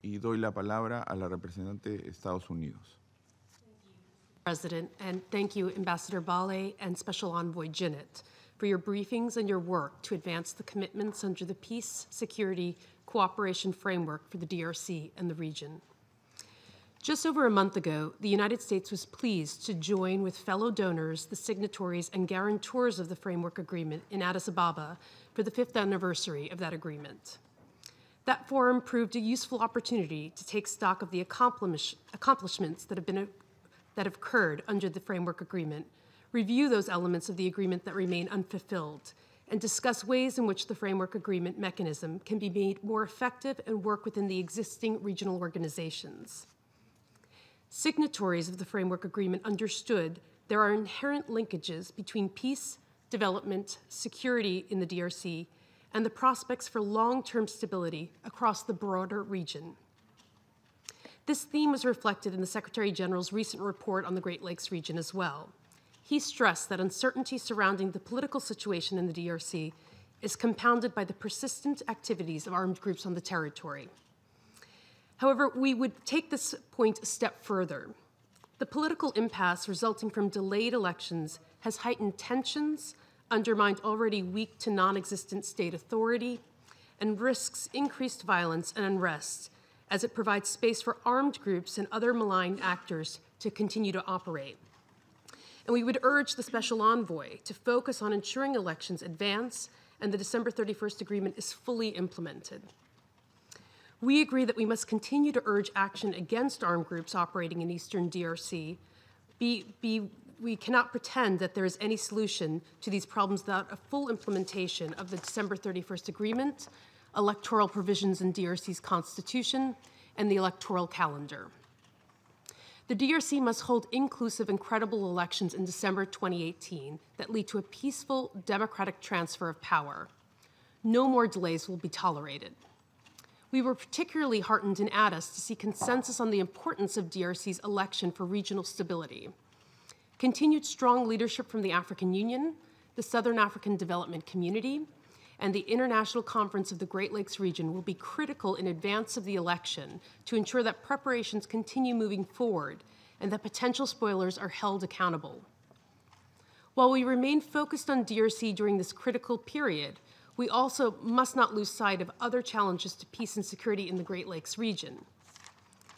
y doy la palabra a la representante de Estados Unidos. President, and thank you, Ambassador Bale and Special Envoy Jinnit, for your briefings and your work to advance the commitments under the Peace, Security, Cooperation Framework for the DRC and the region. Just over a month ago, the United States was pleased to join with fellow donors, the signatories and guarantors of the Framework Agreement in Addis Ababa for the 5th anniversary of that agreement. That forum proved a useful opportunity to take stock of the accomplishments that have occurred under the Framework Agreement, review those elements of the agreement that remain unfulfilled, and discuss ways in which the Framework Agreement mechanism can be made more effective and work within the existing regional organizations. Signatories of the Framework Agreement understood there are inherent linkages between peace, development, security in the DRC, and the prospects for long-term stability across the broader region. This theme was reflected in the Secretary General's recent report on the Great Lakes region as well. He stressed that uncertainty surrounding the political situation in the DRC is compounded by the persistent activities of armed groups on the territory. However, we would take this point a step further. The political impasse resulting from delayed elections has heightened tensions, undermined already weak to non-existent state authority, and risks increased violence and unrest as it provides space for armed groups and other malign actors to continue to operate. And we would urge the Special Envoy to focus on ensuring elections advance and the December 31st agreement is fully implemented. We agree that we must continue to urge action against armed groups operating in Eastern DRC. We cannot pretend that there is any solution to these problems without a full implementation of the December 31st agreement, electoral provisions in DRC's constitution, and the electoral calendar. The DRC must hold inclusive and credible elections in December 2018 that lead to a peaceful, democratic transfer of power. No more delays will be tolerated. We were particularly heartened in Addis to see consensus on the importance of DRC's election for regional stability. Continued strong leadership from the African Union, the Southern African Development Community, and the International Conference of the Great Lakes region will be critical in advance of the election to ensure that preparations continue moving forward and that potential spoilers are held accountable. While we remain focused on DRC during this critical period, we also must not lose sight of other challenges to peace and security in the Great Lakes region.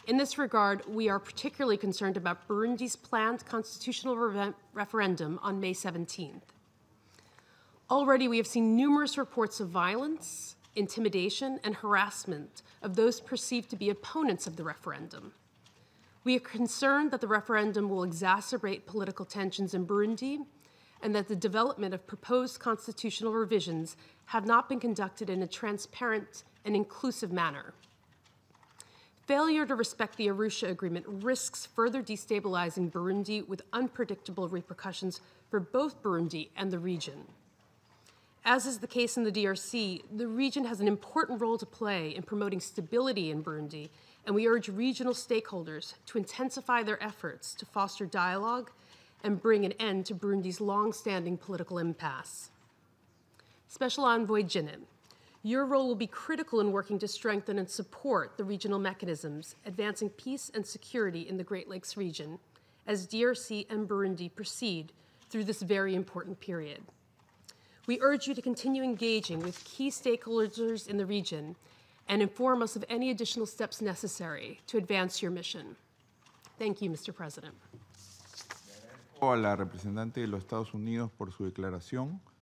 In this regard, we are particularly concerned about Burundi's planned constitutional referendum on May 17th. Already, we have seen numerous reports of violence, intimidation, and harassment of those perceived to be opponents of the referendum. We are concerned that the referendum will exacerbate political tensions in Burundi and that the development of proposed constitutional revisions have not been conducted in a transparent and inclusive manner. Failure to respect the Arusha Agreement risks further destabilizing Burundi with unpredictable repercussions for both Burundi and the region. As is the case in the DRC, the region has an important role to play in promoting stability in Burundi, and we urge regional stakeholders to intensify their efforts to foster dialogue and bring an end to Burundi's long-standing political impasse. Special Envoy Jinnit, your role will be critical in working to strengthen and support the regional mechanisms, advancing peace and security in the Great Lakes region as DRC and Burundi proceed through this very important period. We urge you to continue engaging with key stakeholders in the region and inform us of any additional steps necessary to advance your mission. Thank you, Mr. President. A la representante de los Estados Unidos por su declaración.